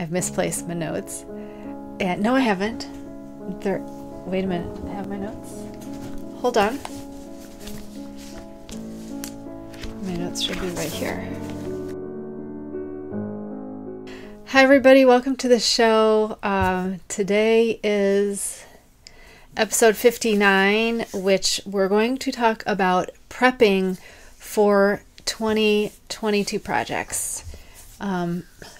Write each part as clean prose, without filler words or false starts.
I've misplaced my notes. And no, I haven't. Wait a minute. I have my notes. Hold on. My notes should be right here. Hi everybody, welcome to the show. Today is episode 59, which we're going to talk about prepping for 2022 projects,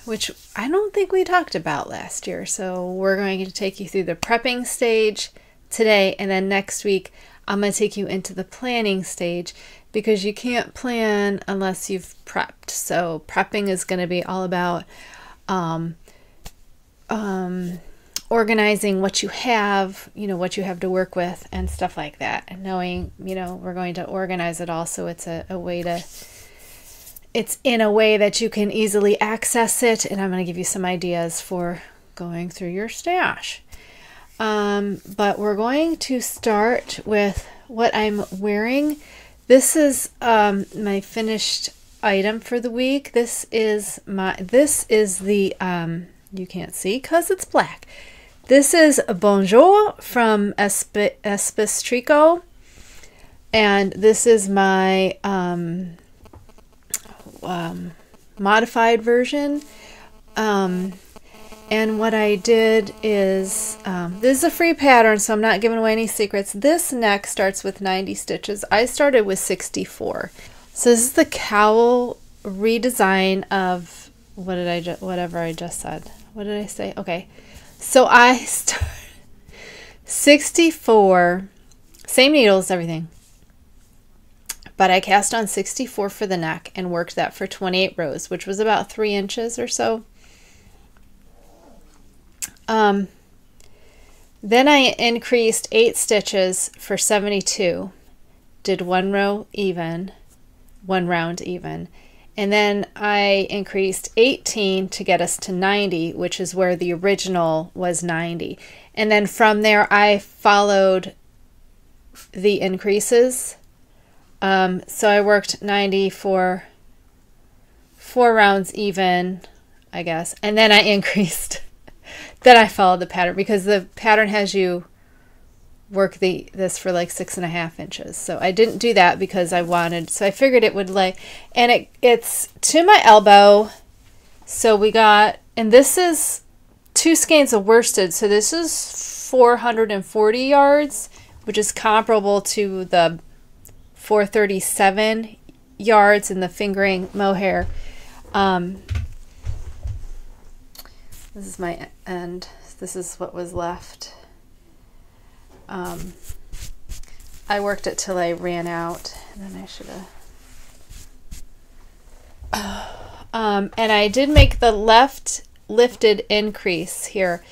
which I don't think we talked about last year. So we're going to take you through the prepping stage today, and then next week I'm going to take you into the planning stage, because you can't plan unless you've prepped. So prepping is going to be all about organizing what you have, what you have to work with and stuff like that, and knowing, we're going to organize it all so it's it's in a way that you can easily access it. And I'm going to give you some ideas for going through your stash. But we're going to start with what I'm wearing. This is my finished item for the week. This is the you can't see because it's black. This is Bonjour from Espestrico, and this is my modified version. And what I did is, this is a free pattern, so I'm not giving away any secrets. This neck starts with 90 stitches. I started with 64. So this is the Cowl redesign of whatever I just said. What did I say? Okay. So I started 64, same needles, everything. But I cast on 64 for the neck and worked that for 28 rows, which was about 3 inches or so. Then I increased 8 stitches for 72, did 1 round even, and then I increased 18 to get us to 90, which is where the original was 90. And then from there I followed the increases. So I worked 90 for 4 rounds even, I guess, and then I increased. Then I followed the pattern, because the pattern has you work this for like 6.5 inches. So I didn't do that because I wanted, so I figured it would lay, and it's to my elbow. So we got, and this is 2 skeins of worsted. So this is 440 yards, which is comparable to the 437 yards in the fingering mohair. This is my end. This is what was left. I worked it till I ran out, and then I should have. And I did make the left lifted increase here.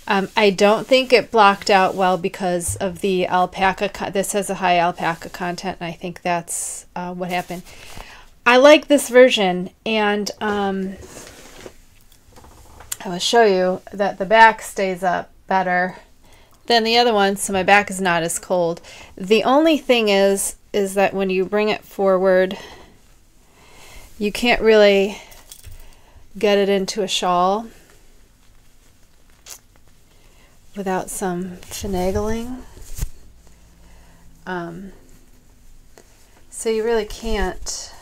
I don't think it blocked out well because of the alpaca. This has a high alpaca content, and I think that's what happened. I like this version, and I will show you that the back stays up better than the other one, so my back is not as cold. The only thing is that when you bring it forward, you can't really get it into a shawl without some finagling. So you really can't,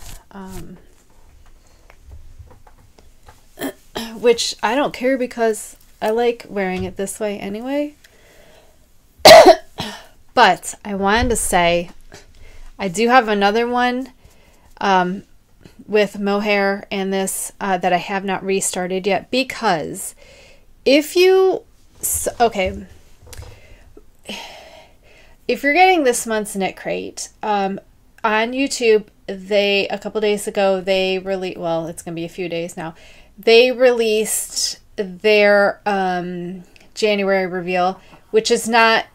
which I don't care, because I like wearing it this way anyway. But I wanted to say, I do have another one with mohair and this that I have not restarted yet, because if you, okay, if you're getting this month's KnitCrate, on YouTube, a couple days ago, they released, well, it's going to be a few days now, they released their January reveal, which is not,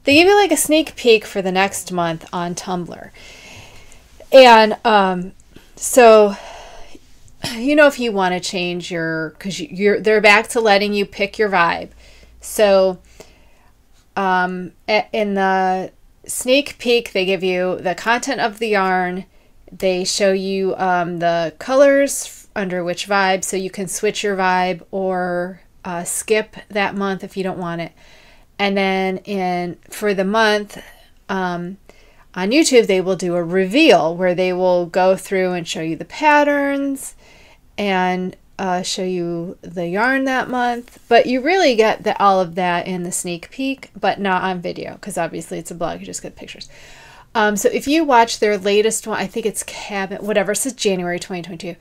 they give you like a sneak peek for the next month on Tumblr. And so, if you want to change because they're back to letting you pick your vibe. So in the sneak peek, they give you the content of the yarn. They show you the colors under which vibe, so you can switch your vibe or skip that month if you don't want it. And then for the month, on YouTube, they will do a reveal where they will go through and show you the patterns and show you the yarn that month. But you really get all of that in the sneak peek, but not on video, because obviously it's a blog, you just get pictures. So if you watch their latest one, I think it's Cabin, whatever, it says January 2022,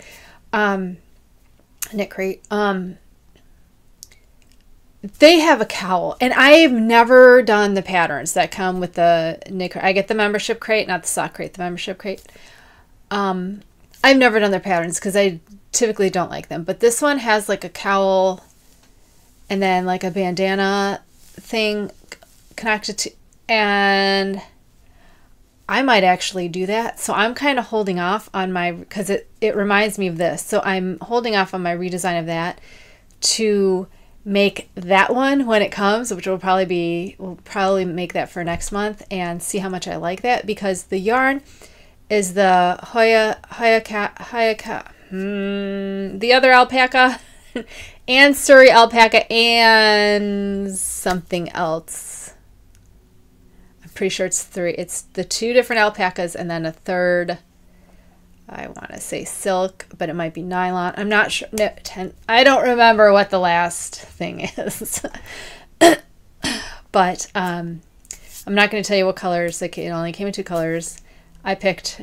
KnitCrate, they have a cowl, and I've never done the patterns that come with the KnitCrate. I get the membership crate, not the sock crate, the membership crate. I've never done their patterns because I typically don't like them, but this one has like a cowl and then like a bandana thing connected to, and I might actually do that. So I'm kind of holding off on my, because it reminds me of this. So I'm holding off on my redesign of that to make that one when it comes, which will probably make that for next month and see how much I like that, because the yarn is the the other alpaca and Surrey alpaca and something else. I'm pretty sure it's 3. It's the 2 different alpacas and then a third, I want to say silk, but it might be nylon. I'm not sure. No, I don't remember what the last thing is. But I'm not going to tell you what colors. Like, it only came in 2 colors. I picked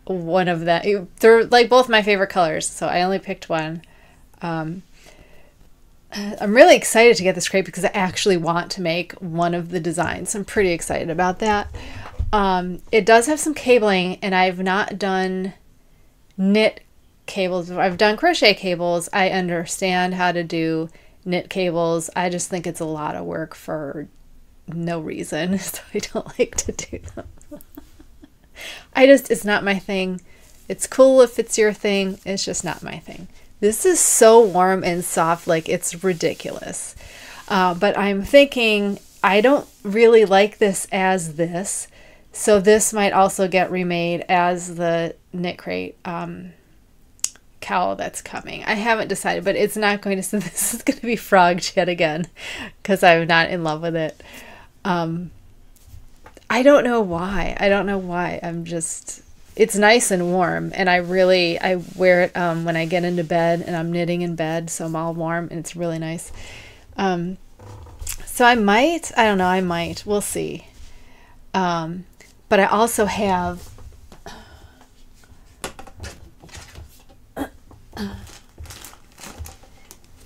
one of them. They're like both my favorite colors, so I only picked one. I'm really excited to get this crate because I actually want to make one of the designs. I'm pretty excited about that. It does have some cabling, and I've not done knit cables. I've done crochet cables. I understand how to do knit cables. I just think it's a lot of work for no reason, so I don't like to do them. It's not my thing. It's cool if it's your thing. It's just not my thing. This is so warm and soft, like it's ridiculous. But I'm thinking I don't really like this as this. So this might also get remade as the KnitCrate cowl that's coming. I haven't decided, but it's not going to, so this is going to be frogged yet again because I'm not in love with it. I don't know why. It's nice and warm, and I wear it when I get into bed and I'm knitting in bed, so I'm all warm and it's really nice. So I don't know, we'll see. But I also have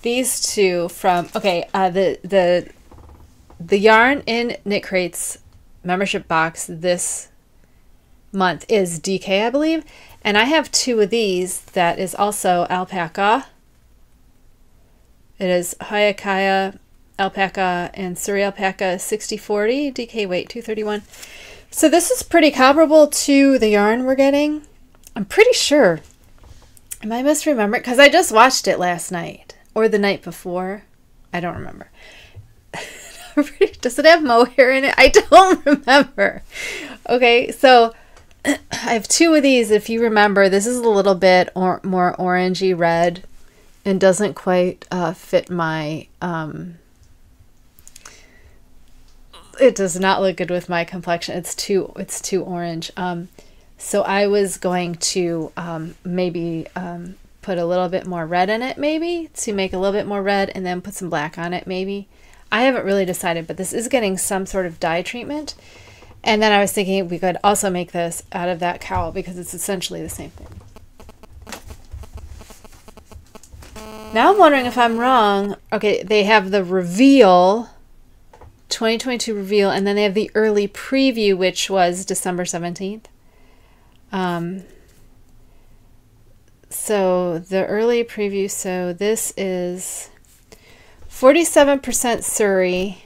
these two from, the yarn in KnitCrate's membership box this month is DK, I believe, and I have 2 of these that is also alpaca. It is Hayakaya alpaca and Surrey alpaca 6040 DK weight 231. So this is pretty comparable to the yarn we're getting. I'm pretty sure. I might misremember it because I just watched it last night or the night before. I don't remember. Does it have mohair in it? I don't remember. Okay, so I have 2 of these. If you remember, this is a little bit more orangey red and doesn't quite fit my... it does not look good with my complexion. It's too orange. So I was going to maybe put a little bit more red in it, maybe to make a little bit more red, and then put some black on it, maybe. I haven't really decided, but this is getting some sort of dye treatment. And then I was thinking we could also make this out of that cowl because it's essentially the same thing. Now I'm wondering if I'm wrong. Okay, they have the reveal, 2022 reveal, and then they have the early preview, which was December 17th. So the early preview, so this is 47% Surrey,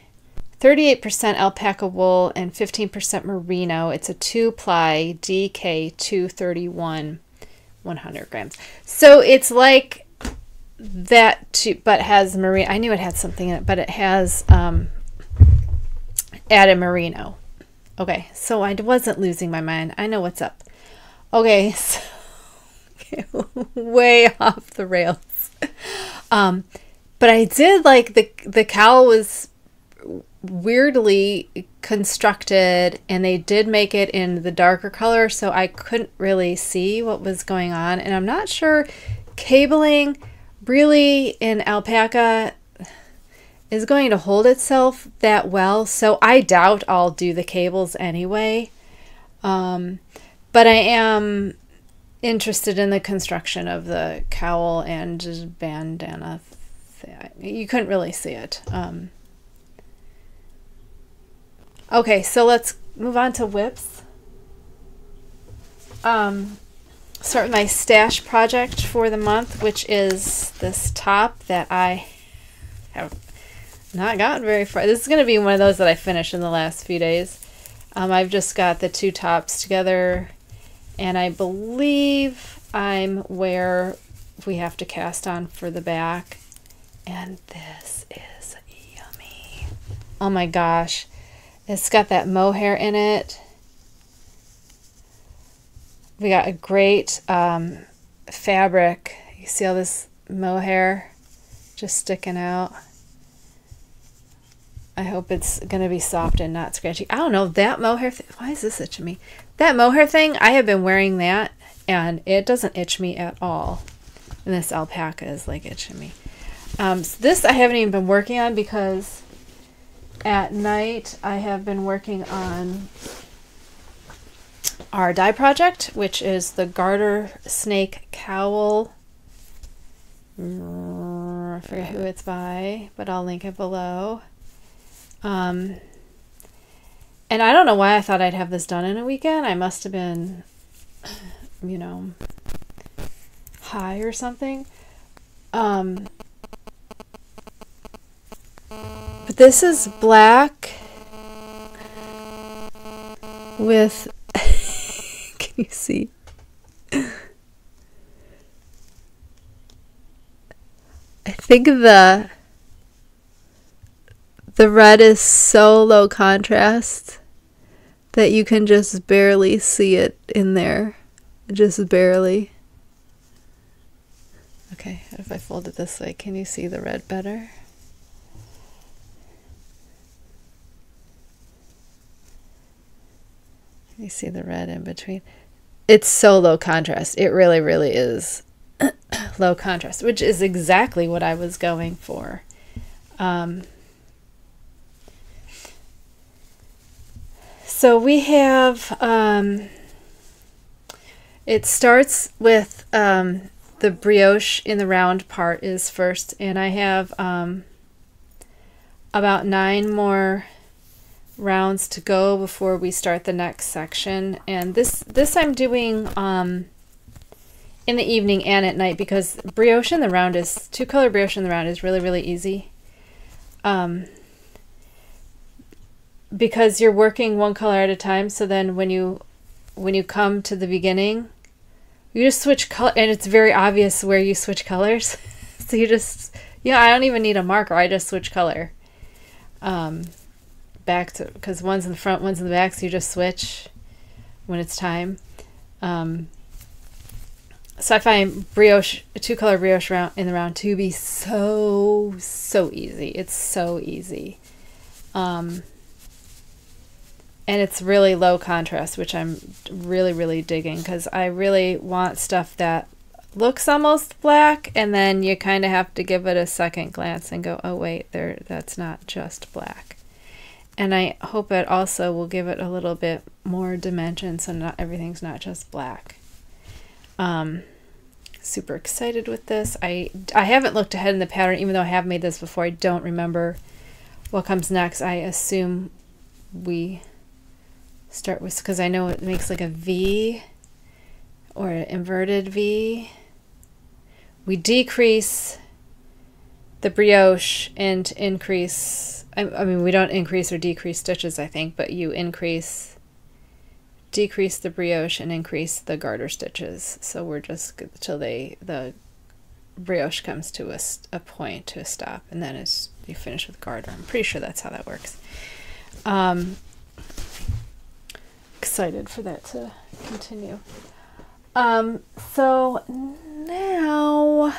38% alpaca wool, and 15% merino. It's a 2-ply DK 231, 100 grams. So it's like that too, but has merino. I knew it had something in it, but it has added merino. Okay, so I wasn't losing my mind. I know what's up. Okay, so way off the rails. But I did like the cowl was weirdly constructed, and they did make it in the darker color, so I couldn't really see what was going on. And I'm not sure cabling really in alpaca is going to hold itself that well, so I doubt I'll do the cables anyway. But I am interested in the construction of the cowl and bandana. You couldn't really see it. Okay, so let's move on to whips. Start with my stash project for the month, which is this top that I have not gotten very far. This is going to be one of those that I finished in the last few days. I've just got the two tops together, and I believe I'm where we have to cast on for the back. And this is yummy. Oh my gosh. It's got that mohair in it. We got a great fabric. You see all this mohair just sticking out. I hope it's going to be soft and not scratchy. I don't know, that mohair thing, why is this itching me? That mohair thing, I have been wearing that, and it doesn't itch me at all. And this alpaca is like itching me. So this I haven't even been working on because at night I have been working on our dye project, which is the Garter snake cowl. I forget who it's by, but I'll link it below. And I don't know why I thought I'd have this done in a weekend. I must have been, you know, high or something. But this is black with, can you see? I think the red is so low contrast that you can just barely see it in there. Just barely. Okay, if I fold it this way, can you see the red better? You see the red in between. It's so low contrast. It really, really is low contrast, which is exactly what I was going for. So we have, it starts with the brioche in the round part is first, and I have about 9 more rounds to go before we start the next section. And this I'm doing in the evening and at night, because brioche in the round is, 2-color brioche in the round is really, really easy. Because you're working 1 color at a time, so then when you come to the beginning, you just switch color, and it's very obvious where you switch colors. So you just, yeah, I don't even need a marker, I just switch color. Back to, because one's in the front, one's in the back, so you just switch when it's time. So I find brioche, a 2-color brioche round in the round to be so easy. It's so easy. And it's really low contrast, which I'm really, really digging, because I really want stuff that looks almost black, and then you kind of have to give it a second glance and go, oh wait, that's not just black. And I hope it also will give it a little bit more dimension, so not everything's not just black. Super excited with this. I haven't looked ahead in the pattern, even though I have made this before. I don't remember what comes next. I assume we start with, because I know it makes like a V or an inverted V. We decrease the brioche and increase, I mean, we don't increase or decrease stitches, I think, but you decrease the brioche and increase the garter stitches. So we're just till the brioche comes to a point, to a stop, and then you finish with garter. I'm pretty sure that's how that works. Excited for that to continue. So now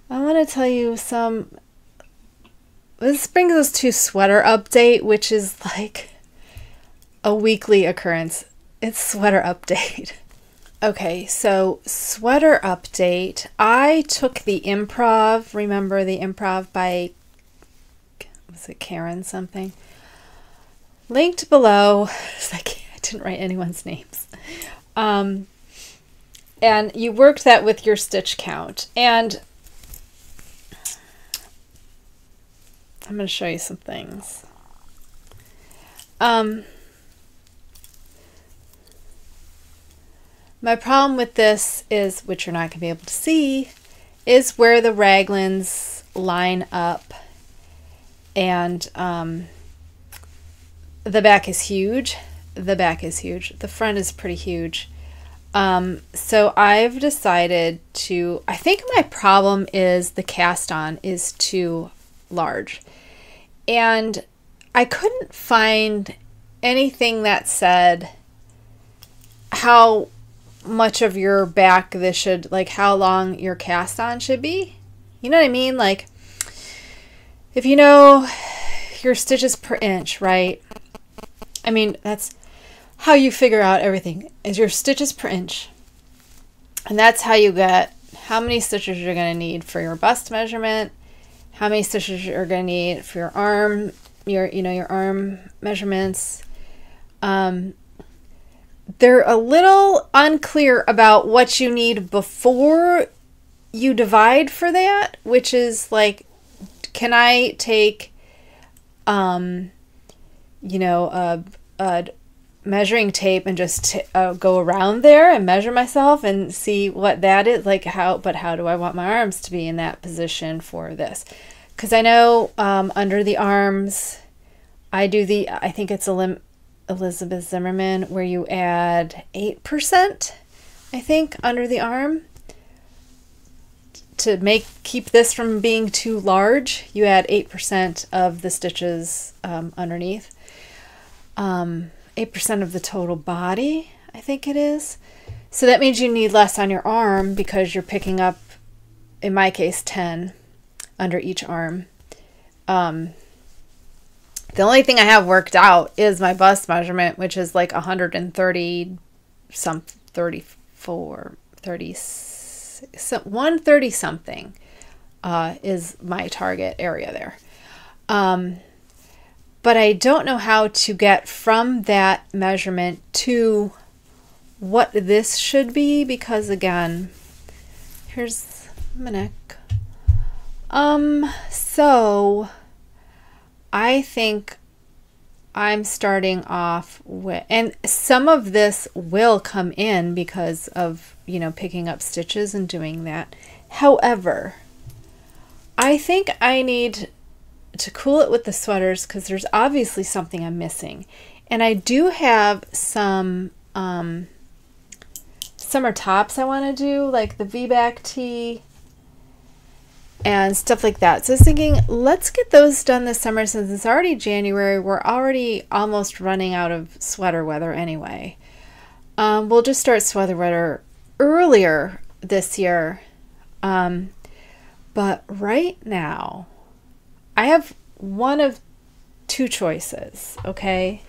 I want to tell you this brings us to sweater update, which is like a weekly occurrence. It's sweater update. Okay, so sweater update. I took the improv, remember the improv by, was it Karen something? Linked below. I didn't write anyone's names. And you worked that with your stitch count. And I'm going to show you some things. My problem with this is, which you're not going to be able to see, is where the raglans line up. And the back is huge. The back is huge. The front is pretty huge. So I've decided to, I think my problem is the cast on is too large. And I couldn't find anything that said how much of your back this should, like how long your cast on should be. You know what I mean? Like if you know your stitches per inch, right? I mean, that's how you figure out everything, is your stitches per inch. And that's how you get how many stitches you're going to need for your bust measurement, how many stitches you're going to need for your arm, your arm measurements. They're a little unclear about what you need before you divide for that, which is like, can I take, a measuring tape and just go around there and measure myself and see what that is like? How do I want my arms to be in that position for this? Because I know under the arms, I think it's Elizabeth Zimmerman, where you add 8%, I think, under the arm to keep this from being too large. You add 8% of the stitches underneath. 8% of the total body, I think it is. So that means you need less on your arm because you're picking up, in my case, 10 under each arm. The only thing I have worked out is my bust measurement, which is like 130 something is my target area there. But I don't know how to get from that measurement to what this should be, because again, here's my neck. So I think I'm starting off with, and some of this will come in because of, picking up stitches and doing that. However, I think I need to cool it with the sweaters because there's obviously something I'm missing. And I do have some summer tops I want to do, like the V-back tee and stuff like that. So I was thinking, let's get those done this summer since it's already January. We're already almost running out of sweater weather anyway. We'll just start sweater weather earlier this year. But right now, I have one of two choices, okay?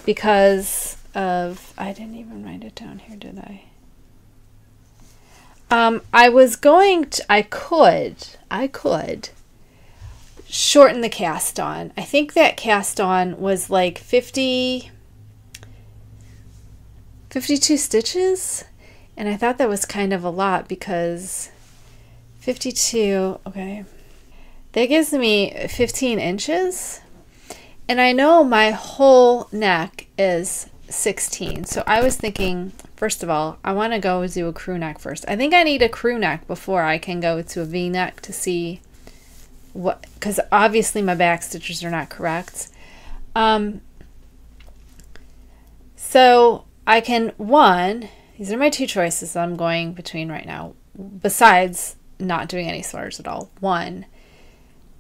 Because of, I didn't even write it down here, did I? I was going to, I could shorten the cast on. I think that cast on was like 52 stitches. And I thought that was kind of a lot because 52, okay. That gives me 15 inches. And I know my whole neck is 16. So I was thinking, first of all, I want to go do a crew neck first. I think I need a crew neck before I can go to a V-neck to see what, because obviously my back stitches are not correct. So I can, these are my two choices that I'm going between right now, besides not doing any sweaters at all. One,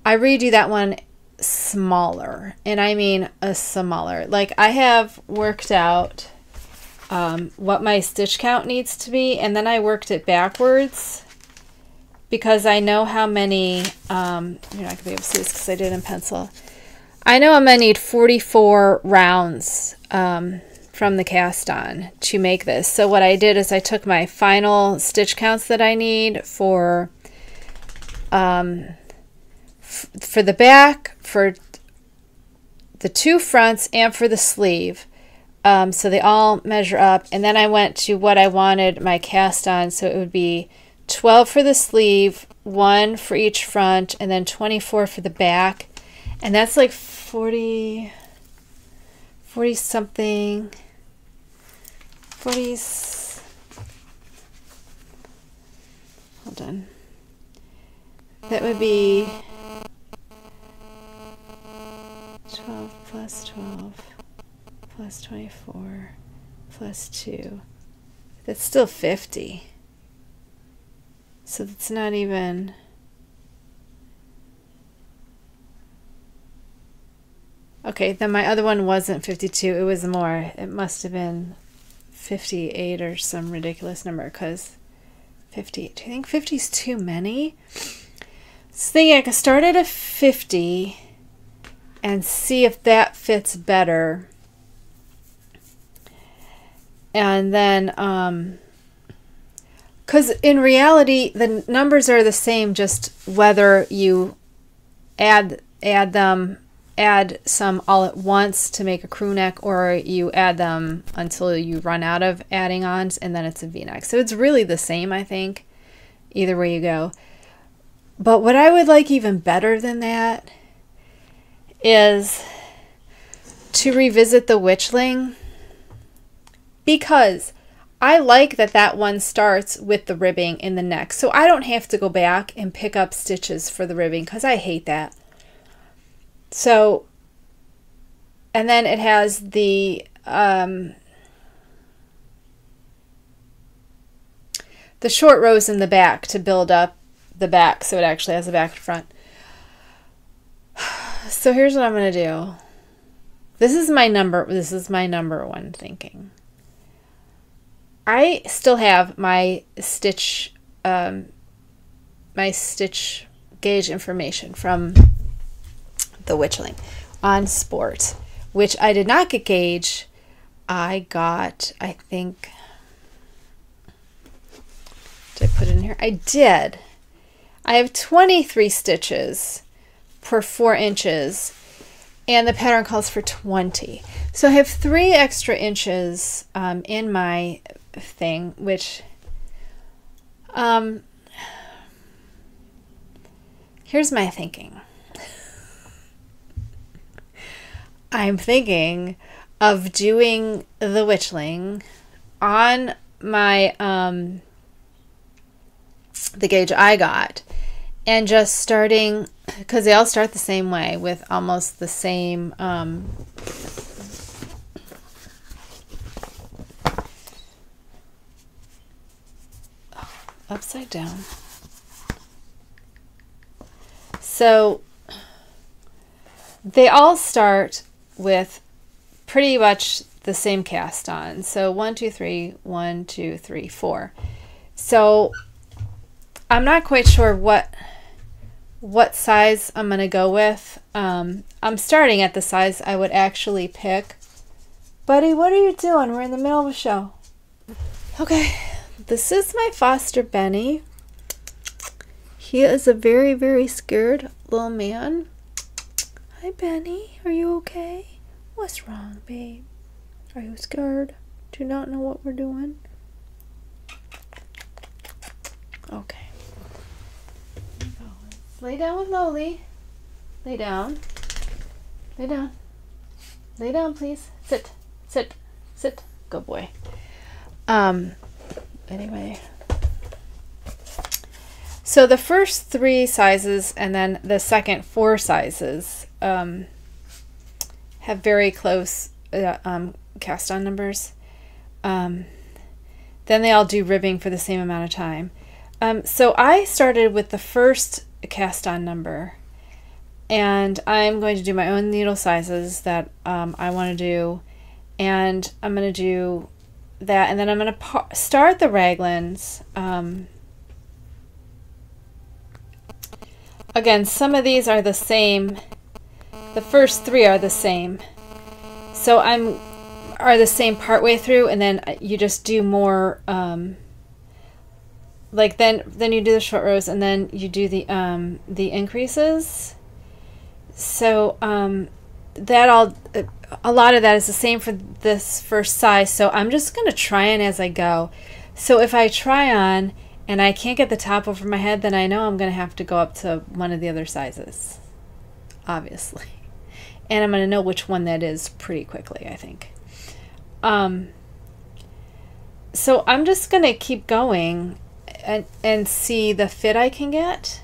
I redo that one smaller, and I mean a smaller. Like I have worked out what my stitch count needs to be, and then I worked it backwards because I know how many, you're not going to be able to see this because I did it in pencil. I know I'm going to need 44 rounds from the cast on to make this. So what I did is I took my final stitch counts that I need for the back, for the two fronts, and for the sleeve. So they all measure up, and then I went to what I wanted my cast on, so it would be 12 for the sleeve, 1 for each front, and then 24 for the back, and that's like 40 something, 40s, hold on, that would be 12 plus 12 plus 24 plus 2. That's still 50. So that's not even... Okay, then my other one wasn't 52. It was more. It must have been 58 or some ridiculous number, because 50... Do you think 50 is too many? So thinking I could start at a 50 and see if that fits better. And then, because in reality, the numbers are the same, just whether you add some all at once to make a crew neck, or you add them until you run out of adding ons, and then it's a V-neck. So it's really the same, I think, either way you go. But what I would like even better than that is to revisit the witchling, because I like that that one starts with the ribbing in the neck, so I don't have to go back and pick up stitches for the ribbing, because I hate that. So, and then it has the short rows in the back to build up the back, so it actually has a back and front. So here's what I'm going to do. This is my number one thinking. I still have my stitch gauge information from the witchling on Sport, which I did not get gauge. I got, I think, did I put it in here? I did. I have 23 stitches per 4 inches, and the pattern calls for 20. So I have 3 extra inches in my thing, which here's my thinking. I'm thinking of doing the witchling on my the gauge I got, and just starting, because they all start the same way with almost the same upside down. So they all start with pretty much the same cast on. So 1, 2, 3, 1, 2, 3, 4. So I'm not quite sure what size I'm going to go with. I'm starting at the size I would actually pick. Buddy, what are you doing? We're in the middle of a show. Okay, this is my foster Benny. He is a very, very scared little man. Hi, Benny. Are you okay? What's wrong, babe? Are you scared? Do you not know what we're doing? Okay. Lay down with Loli. Lay down. Lay down. Lay down, please. Sit. Sit. Sit. Good boy. Anyway. So the first 3 sizes and then the second 4 sizes have very close cast on numbers. Then they all do ribbing for the same amount of time. So I started with the first cast on number, and I'm going to do my own needle sizes that I want to do, and I'm going to do that, and then I'm going to start the raglans. Again, some of these are the same. The first 3 are the same. So are the same partway through, and then you just do more, like then you do the short rows, and then you do the increases. So a lot of that is the same for this first size. So I'm just going to try on as I go. So if I try on and I can't get the top over my head, then I know I'm going to have to go up to one of the other sizes, obviously. And I'm going to know which one that is pretty quickly, I think. So I'm just going to keep going and see the fit I can get.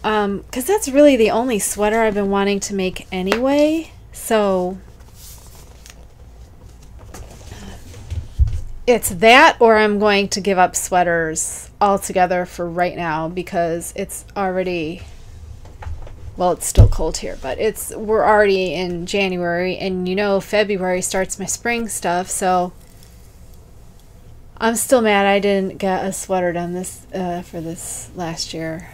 Because that's really the only sweater I've been wanting to make anyway. So it's that, or I'm going to give up sweaters altogether for right now, because it's already, well, it's still cold here, but we're already in January, and you know February starts my spring stuff, so I'm still mad I didn't get a sweater done this for this last year.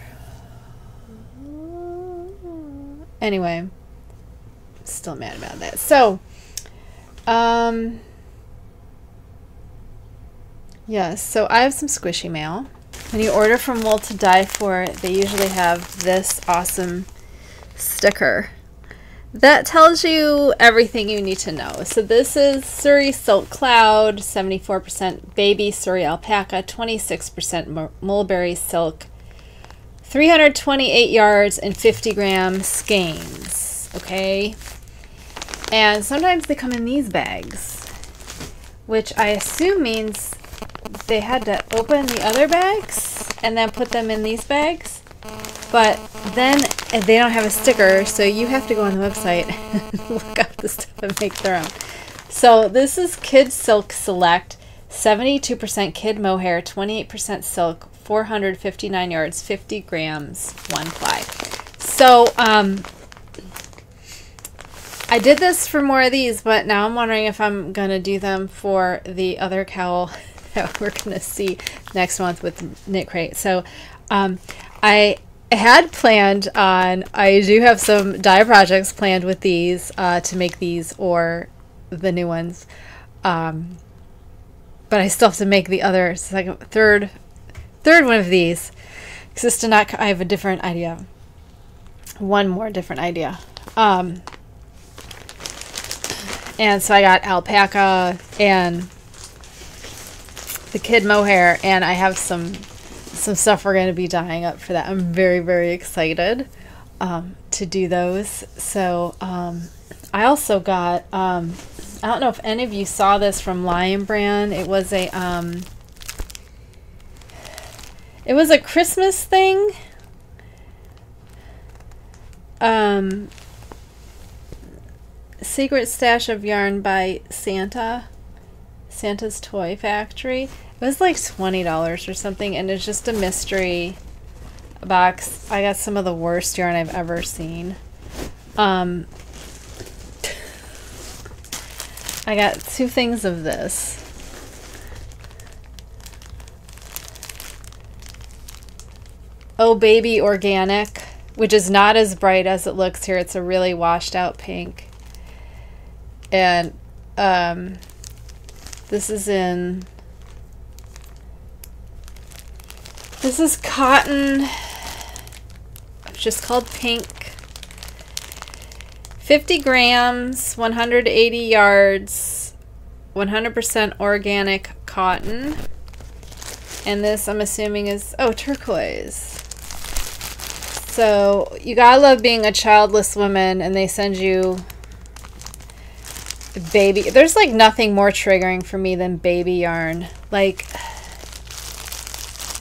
Anyway, still mad about that. So, yes, so I have some squishy mail. When you order from Wool to Die For, they usually have this awesome sticker that tells you everything you need to know. So this is Surrey Silk Cloud, 74% baby Surrey alpaca, 26% mulberry silk, 328 yards and 50 gram skeins. Okay, and sometimes they come in these bags, which I assume means they had to open the other bags and then put them in these bags, but then they don't have a sticker, so you have to go on the website and look up the stuff and make their own. So this is Kid Silk Select, 72% kid mohair, 28% silk, 459 yards, 50 grams, 1 ply. So I did this for more of these, but now I'm wondering if I'm going to do them for the other cowl that we're going to see next month with KnitCrate. So I had planned on, I do have some dye projects planned with these to make these or the new ones. But I still have to make the other third one of these. Because I have a different idea. One more different idea. And so I got alpaca and the kid mohair, and I have some stuff we're going to be dyeing up for that. I'm very, very excited to do those. So I also got, I don't know if any of you saw this from Lion Brand. It was a Christmas thing. Secret Stash of Yarn by Santa's Toy Factory. It was like $20 or something, and it's just a mystery box. I got some of the worst yarn I've ever seen. I got 2 things of this. Oh Baby Organic, which is not as bright as it looks here. It's a really washed out pink. And this is cotton, just called Pink. 50 grams, 180 yards, 100% organic cotton. And this, I'm assuming, is, oh, turquoise. So you gotta love being a childless woman, and they send you baby. There's like nothing more triggering for me than baby yarn. Like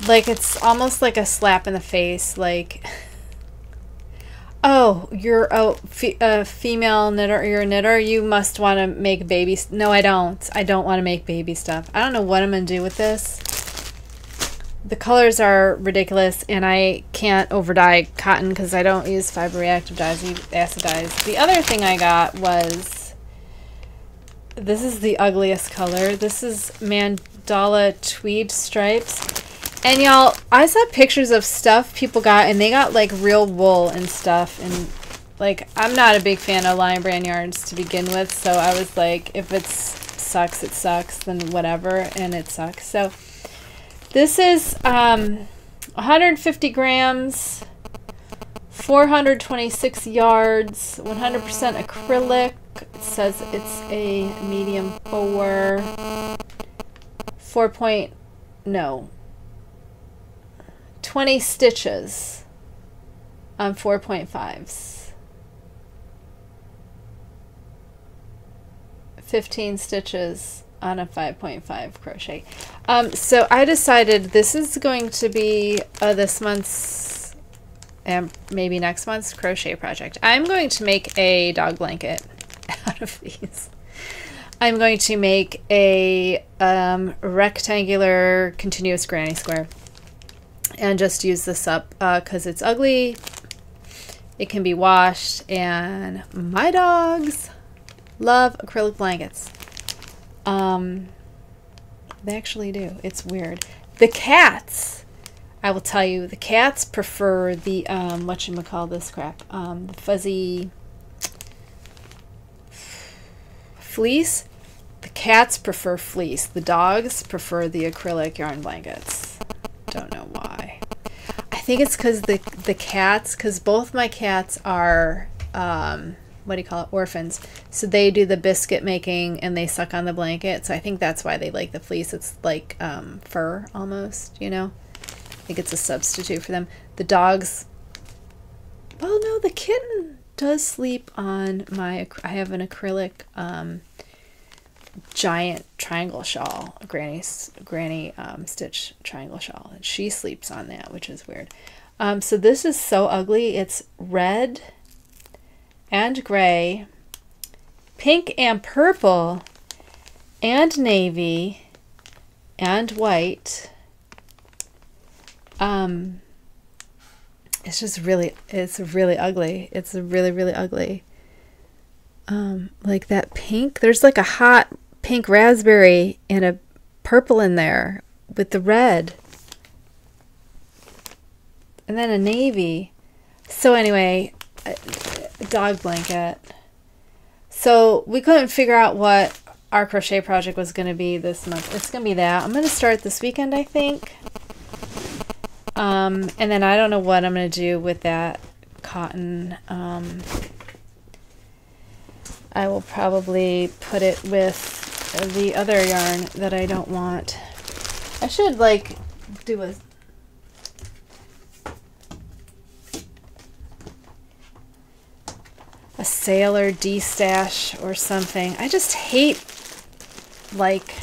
it's almost like a slap in the face. Like, oh, you're a female knitter, you're a knitter, you must want to make baby. No, I don't. I don't want to make baby stuff. I don't know what I'm gonna do with this. The colors are ridiculous, and I can't over dye cotton because I don't use fiber reactive dyes, I use acid dyes. The other thing I got was This is the ugliest color. This is mandala tweed stripes. And y'all, I saw pictures of stuff people got, and they got like real wool and stuff. And like, I'm not a big fan of Lion Brand yarns to begin with. So I was like, if it sucks, it sucks, then whatever. And it sucks. So this is 150 grams, 426 yards, 100% acrylic. It says it's a medium 20 stitches on 4.5s. 15 stitches on a 5.5 crochet. So I decided this is going to be this month's and maybe next month's crochet project. I'm going to make a dog blanket out of these. I'm going to make a rectangular continuous granny square and just use this up because it's ugly. It can be washed, and my dogs love acrylic blankets. They actually do. It's weird. The cats, I will tell you, the cats prefer the whatchamacall this crap, the fuzzy fleece. The cats prefer fleece. The dogs prefer the acrylic yarn blankets. Don't know why. I think it's because the cats, because both my cats are what do you call it, orphans, so they do the biscuit making and they suck on the blanket, so I think that's why they like the fleece. It's like fur almost, you know. I think it's a substitute for them. The dogs, well, no, the kitten does sleep on my, I have an acrylic giant triangle shawl, a granny stitch triangle shawl, and she sleeps on that, which is weird. So this is so ugly. It's red and gray, pink and purple, and navy, and white. It's just really, it's really ugly. It's really, really ugly. Like that pink, there's like a hot pink raspberry and a purple in there with the red. And then a navy. So anyway, a dog blanket. So we couldn't figure out what our crochet project was going to be this month. It's going to be that. I'm going to start this weekend, I think. And then I don't know what I'm going to do with that cotton. I will probably put it with the other yarn that I don't want. I should like do a sailor D-stash or something. I just hate, like,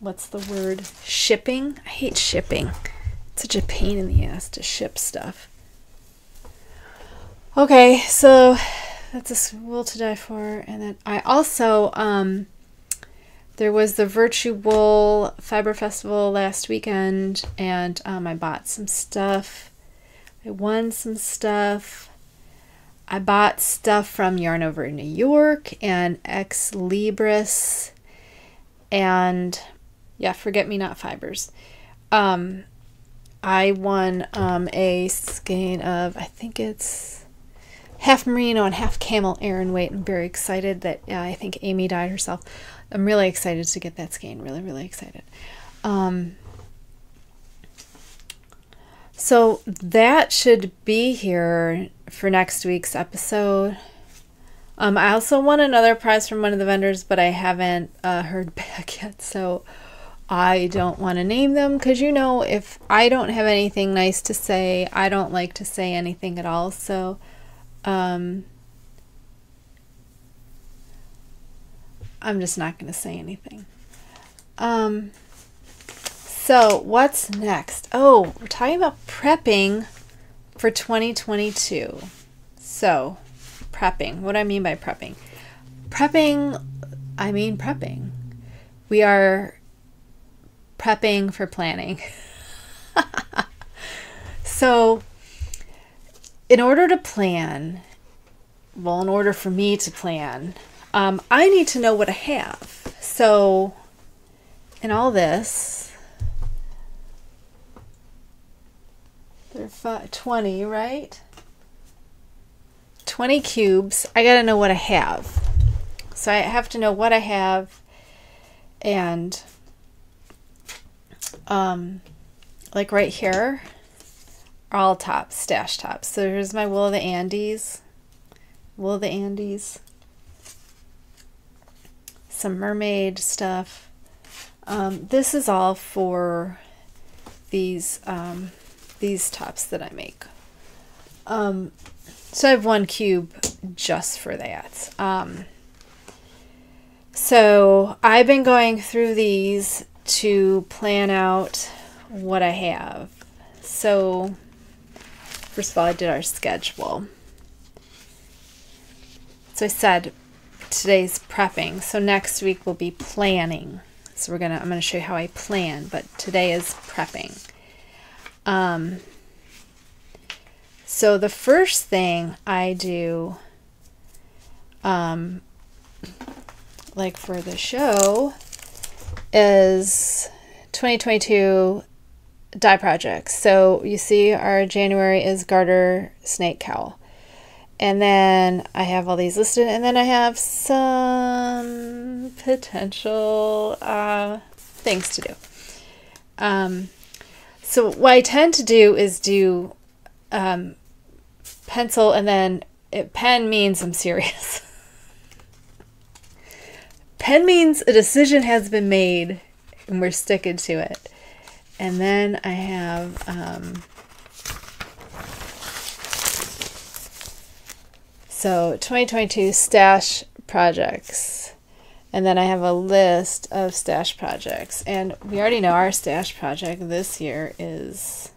what's the word? Shipping? I hate shipping. It's such a pain in the ass to ship stuff. Okay, so that's a wool to die for. And then I also, there was the Virtue Wool Fiber Festival last weekend, and I bought some stuff. I won some stuff. I bought stuff from Yarn Over New York and Ex Libris and, yeah, Forget Me Not Fibers. I won a skein of, I think it's half merino and half camel Aran weight. I'm very excited that I think Amy dyed herself. I'm really excited to get that skein. Really, really excited. So that should be here for next week's episode. I also won another prize from one of the vendors, but I haven't heard back yet, so I don't want to name them because, you know, if I don't have anything nice to say, I don't like to say anything at all. So I'm just not going to say anything. So what's next? Oh, we're talking about prepping for 2022. So prepping. What do I mean by prepping? Prepping, I mean prepping. We are prepping for planning. So in order to plan, well, in order for me to plan, I need to know what I have. So in all this, there are 20, right? 20 cubes. I gotta know what I have. So I have to know what I have, and like right here are all tops, stash tops. So here's my Wool of the Andes. Wool of the Andes. Some mermaid stuff. This is all for these tops that I make. So I have one cube just for that. So I've been going through these to plan out what I have. So first of all, I did our schedule. So I said today's prepping. So next week will be planning. So I'm gonna show you how I plan, but today is prepping. So the first thing I do, like for the show, is 2022 dye projects. So you see our January is Garter Snake Cowl. And then I have all these listed, and then I have some potential things to do. So what I tend to do is do pencil, and then pen means I'm serious. Pen means a decision has been made and we're sticking to it. And then I have so 2022 stash projects. And then I have a list of stash projects. And we already know our stash project this year is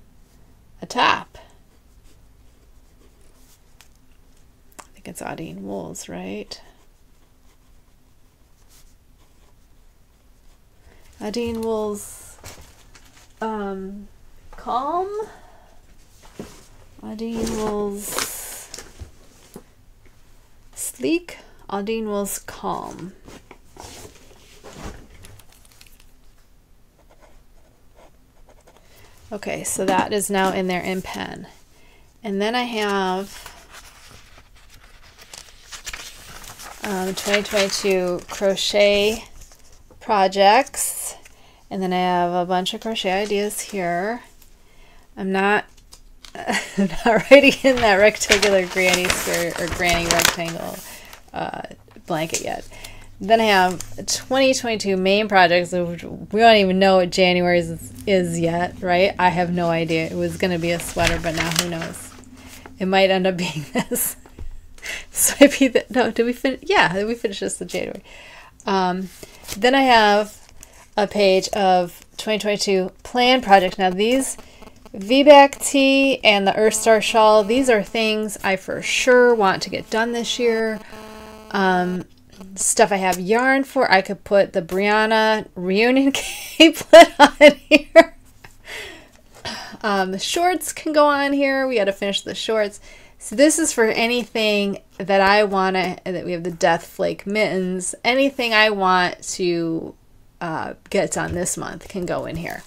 a top. I think it's Audine Wools, right? Audine Wools Calm. Audine Wools Sleek. Audine Wools Calm. Okay, so that is now in there in pen. And then I have 2022 crochet projects. And then I have a bunch of crochet ideas here. I'm not writing in that rectangular granny skirt or granny rectangle blanket yet. Then I have 2022 main projects, which we don't even know what January is yet, right? I have no idea. It was going to be a sweater, but now who knows? It might end up being this. So no, did we finish? Yeah, we finished this in January. Then I have a page of 2022 plan project. Now these V-back tee and the Earth Star shawl, these are things I for sure want to get done this year. Stuff I have yarn for. I could put the Brianna reunion capelet on here. The shorts can go on here. We got to finish the shorts. So this is for anything that I want to, that we have the Death Flake mittens. Anything I want to get done this month can go in here.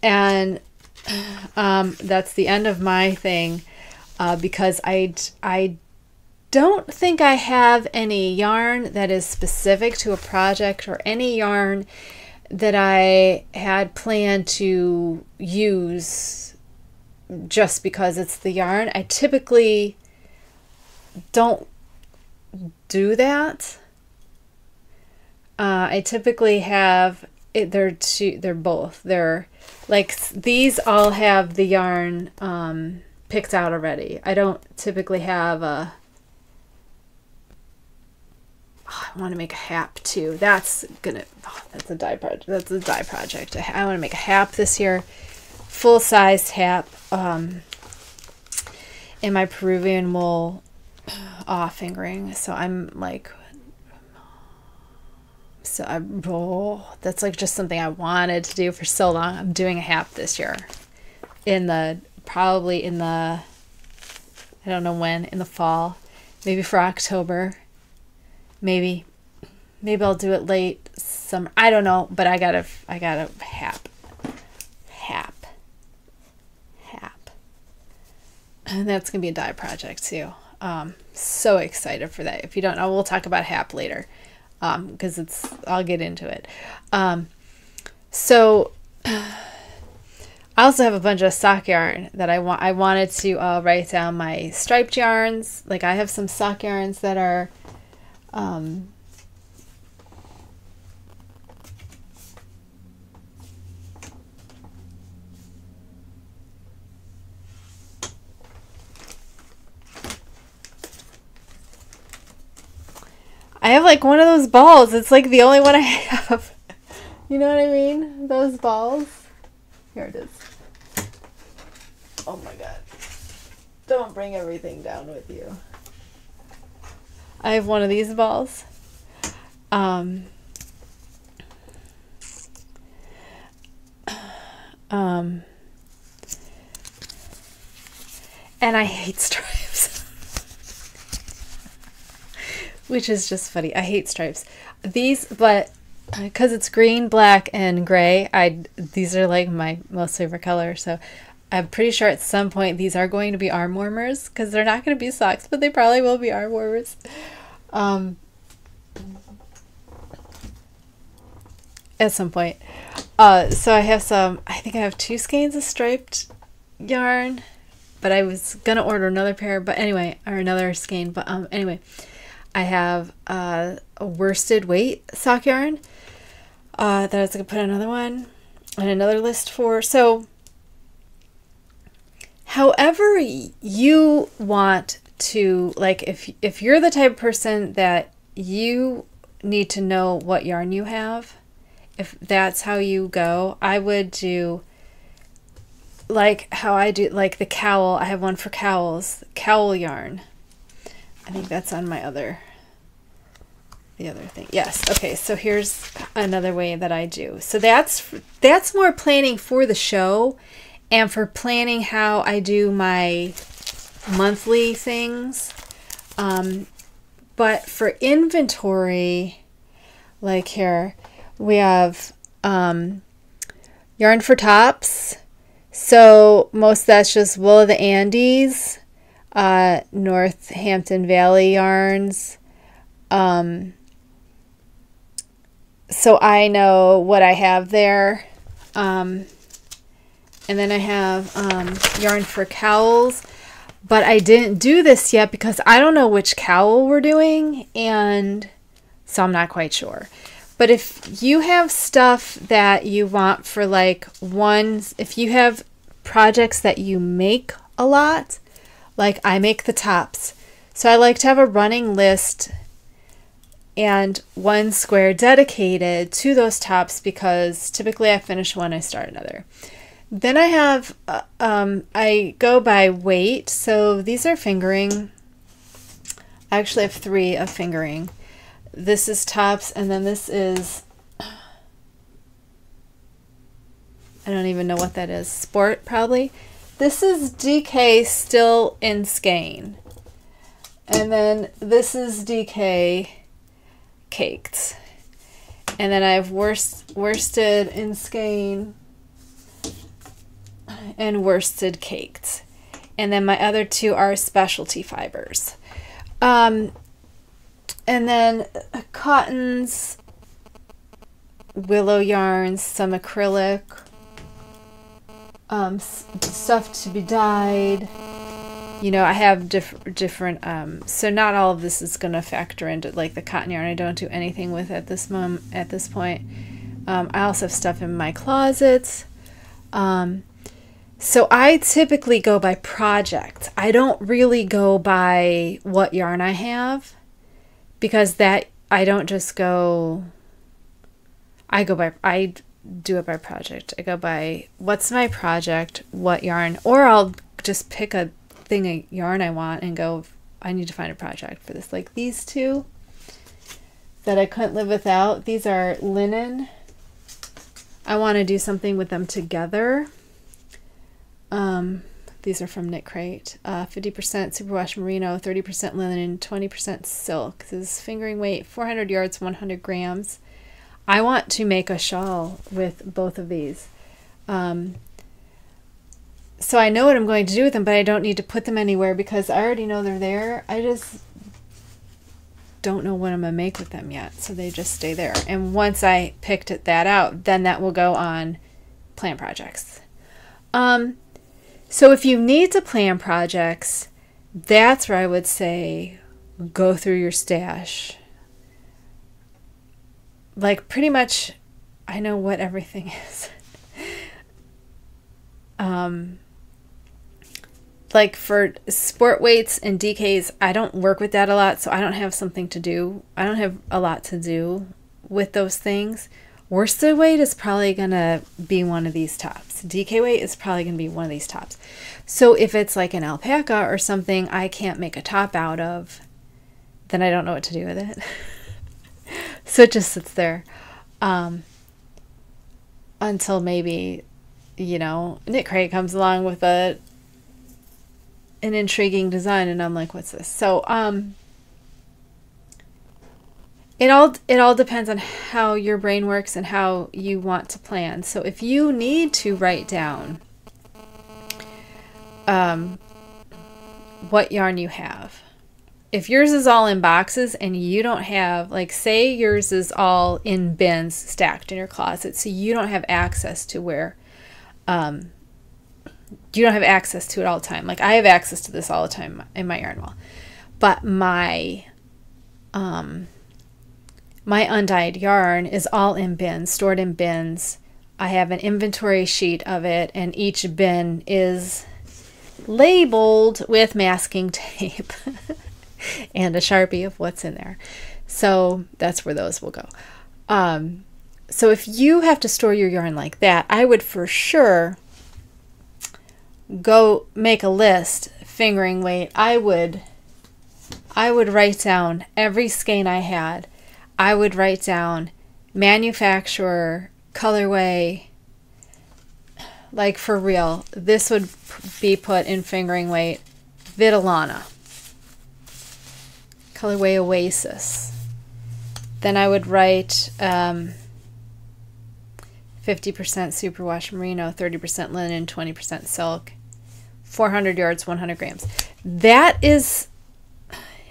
And that's the end of my thing because I don't think I have any yarn that is specific to a project or any yarn that I had planned to use just because it's the yarn. I typically don't do that. I typically have it, they're both. They're like, these all have the yarn picked out already. I don't typically have a, I want to make a hat too. That's a dye project. That's a dye project. I want to make a hat this year, full-sized hat, in my Peruvian wool fingering. So I'm like, that's like just something I wanted to do for so long. I'm doing a hat this year, probably in the, I don't know when, in the fall, maybe for October. Maybe Maybe I'll do it late summer. I don't know, but I gotta hap. And that's gonna be a dye project too. So excited for that. If you don't know, we'll talk about hap later, because I'll get into it. So I also have a bunch of sock yarn that I wanted to write down my striped yarns. Like I have some sock yarns that are I have like one of those balls. It's like the only one I have. You know what I mean? Those balls. Here it is. Oh my God. Don't bring everything down with you. I have one of these balls. And I hate stripes. Which is just funny. I hate stripes. These, but because it's green, black, and gray, these are like my most favorite color. So I'm pretty sure at some point these are going to be arm warmers, because they're not going to be socks, but they probably will be arm warmers. At some point. So I have I think I have 2 skeins of striped yarn, but I was going to order another pair, but anyway, or another skein, but anyway. I have a worsted weight sock yarn that I was going to put another one and another list for. So however you want to, like if you're the type of person that you need to know what yarn you have, if that's how you go, I would do like how I do, like the cowl. I have one for cowls, cowl yarn. I think that's on my the other thing. Yes. Okay. So here's another way that I do. So that's more planning for the show and for planning how I do my monthly things. But for inventory, like here, we have yarn for tops. So most of that's just Wool of the Andes, Northampton Valley yarns. So I know what I have there. And then I have yarn for cowls, but I didn't do this yet because I don't know which cowl we're doing, and so I'm not quite sure. But if you have stuff that you want for like if you have projects that you make a lot, like I make the tops, so I like to have a running list and one square dedicated to those tops, because typically I finish one, I start another. Then I have, I go by weight. So these are fingering. I actually have 3 of fingering. This is tops, and then this is, I don't even know what that is. Sport, probably. This is DK still in skein. And then this is DK caked. And then I have worsted in skein and worsted caked. And then my other 2 are specialty fibers. And then cottons, willow yarns, some acrylic, stuff to be dyed. You know, I have different, so not all of this is going to factor into like the cotton yarn. I don't do anything with at this point. I also have stuff in my closets. So I typically go by project. I don't really go by what yarn I have, because I don't just go, I do it by project. I go by what's my project, what yarn, or I'll just pick a thing of yarn I want and go, I need to find a project for this. Like these 2 that I couldn't live without. These are linen. I want to do something with them together. These are from KnitCrate. 50% superwash merino, 30% linen, 20% silk. This is fingering weight, 400 yards, 100 grams. I want to make a shawl with both of these. So I know what I'm going to do with them, but I don't need to put them anywhere because I already know they're there. I just don't know what I'm going to make with them yet. So they just stay there. And once I picked that out, then that will go on plan projects. So if you need to plan projects, that's where I would say go through your stash. Like pretty much I know what everything is. Like for sport weights and DKs, I don't work with that a lot, so I don't have something to do. I don't have a lot to do with those things. Worsted weight is probably going to be one of these tops. DK weight is probably going to be one of these tops. So if it's like an alpaca or something I can't make a top out of, then I don't know what to do with it. So it just sits there until maybe, you know, KnitCrate comes along with an intriguing design and I'm like, what's this? So it all depends on how your brain works and how you want to plan. So if you need to write down what yarn you have, if yours is all in boxes and you don't have, like say yours is all in bins stacked in your closet, so you don't have access to where you don't have access to it all the time. Like I have access to this all the time in my yarn wall, but my my undyed yarn is all in bins, stored in bins. I have an inventory sheet of it, and each bin is labeled with masking tape and a Sharpie of what's in there. So that's where those will go. So if you have to store your yarn like that, I would for sure go make a list, fingering weight. I would write down every skein I had. I would write down manufacturer, colorway, like for real. This would be put in fingering weight, Vitalana, colorway Oasis. Then I would write 50% superwash merino, 30% linen, 20% silk, 400 yards, 100 grams. That is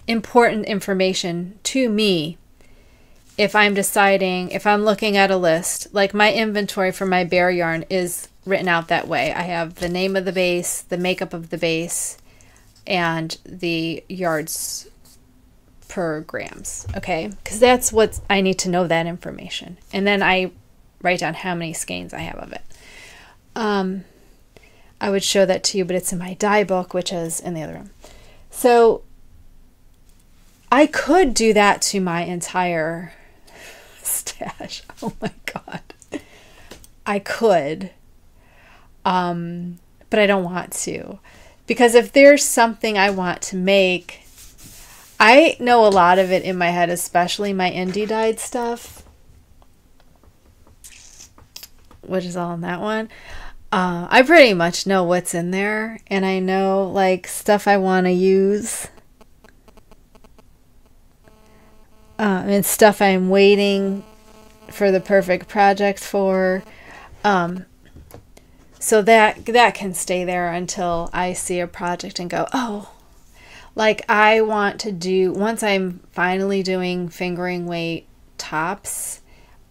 important information to me if I'm deciding, if I'm looking at a list. Like my inventory for my bare yarn is written out that way. I have the name of the base, the makeup of the base, and the yards per grams, okay? Because that's what I need to know, that information. And then I write down how many skeins I have of it. I would show that to you, but it's in my dye book, which is in the other room. So I could do that to my entire stash. Oh my God. I could. But I don't want to. Because if there's something I want to make, I know a lot of it in my head, especially my undyed stuff, which is all in that one. I pretty much know what's in there, and I know like stuff I want to use, and stuff I'm waiting for the perfect project for. So that can stay there until I see a project and go, oh, like I want to do, once I'm finally doing fingering weight tops,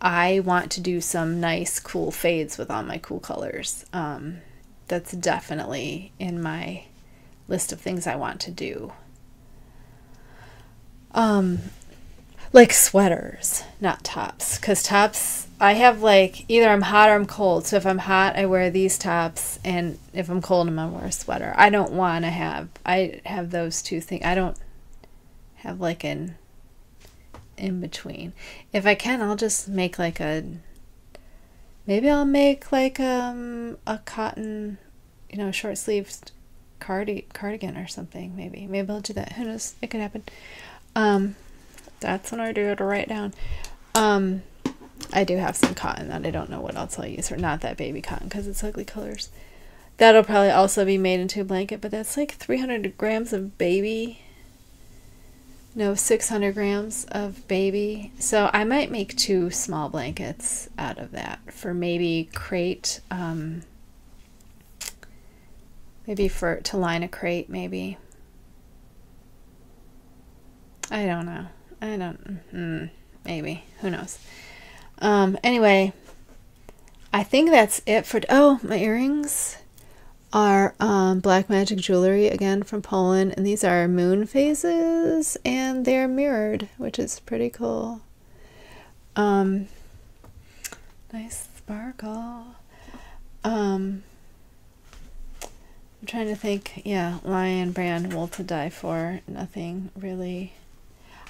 I want to do some nice cool fades with all my cool colors. That's definitely in my list of things I want to do. Like sweaters, not tops, because tops, I have like, either I'm hot or I'm cold. So if I'm hot, I wear these tops, and if I'm cold, I'm gonna wear a sweater. I don't want to have, I have those two things. I don't have like an in between. If I can, I'll just make like a, maybe I'll make like a cotton, you know, short sleeved cardigan or something. Maybe I'll do that. Who knows? It could happen. That's an idea to write down. I do have some cotton that I don't know what else I'll use, or not that baby cotton because it's ugly colors. That'll probably also be made into a blanket, but that's like 300 grams of baby. No, 600 grams of baby. So I might make 2 small blankets out of that for maybe crate, maybe to line a crate, maybe. I don't know. Maybe. Who knows? Anyway, I think that's it for, oh, my earrings are Black Magic Jewelry, again from Poland, and these are moon phases, and they're mirrored, which is pretty cool. Nice sparkle. I'm trying to think. Yeah, Lion brand, wool to die for. Nothing really.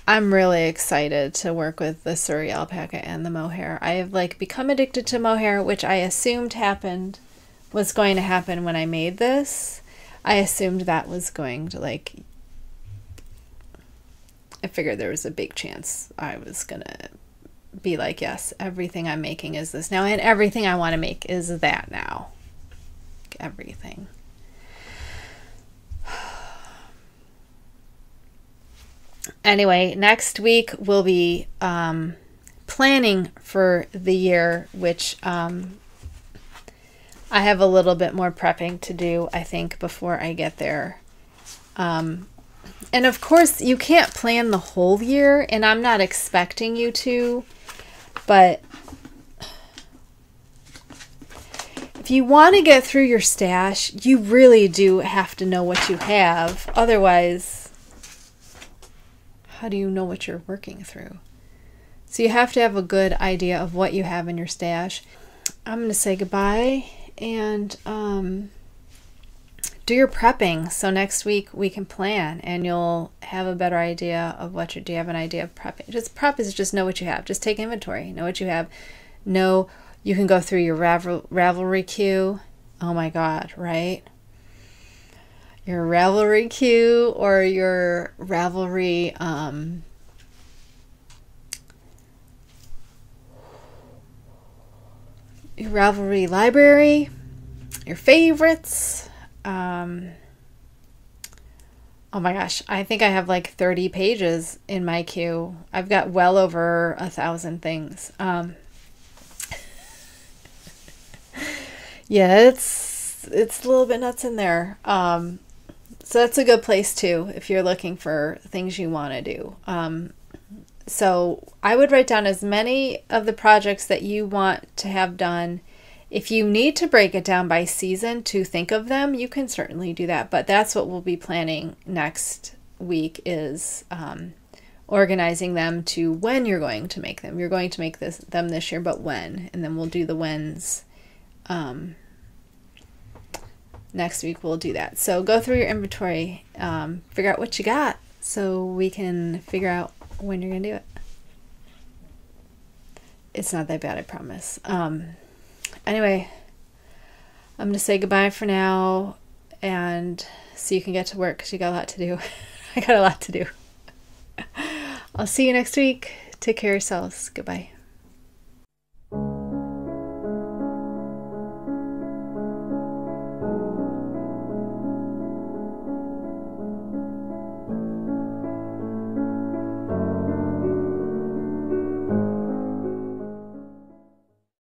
I'm really excited to work with the Surrey alpaca and the mohair. I have like become addicted to mohair, which I assumed was going to happen when I made this. I assumed that was going to, like, I figured there was a big chance I was gonna be like, yes, everything I'm making is this now, and everything I want to make is that now. Everything. Anyway, next week we'll be planning for the year, which I have a little bit more prepping to do, I think, before I get there. And of course, you can't plan the whole year, and I'm not expecting you to, but if you want to get through your stash, you really do have to know what you have. Otherwise, how do you know what you're working through? So you have to have a good idea of what you have in your stash. I'm going to say goodbye and do your prepping, so next week we can plan and you'll have a better idea of what you do. You have an idea of prepping. Just prep is just know what you have. Just take inventory. Know what you have. Know you can go through your Ravelry queue. Oh my God, right? Your Ravelry queue or your Ravelry your Ravelry library, your favorites. Oh my gosh, I think I have like 30 pages in my queue. I've got well over 1,000 things. Yeah, it's a little bit nuts in there. So that's a good place too if you're looking for things you want to do. So I would write down as many of the projects that you want to have done. If you need to break it down by season to think of them, you can certainly do that. But that's what we'll be planning next week, is organizing them to when you're going to make them. You're going to make them this year, but when? And then we'll do the whens. Next week we'll do that. So go through your inventory, figure out what you got so we can figure out when you're going to do it. It's not that bad, I promise. Anyway, I'm going to say goodbye for now, and so you can get to work because you got a lot to do. I got a lot to do. I'll see you next week. Take care of yourselves. Goodbye.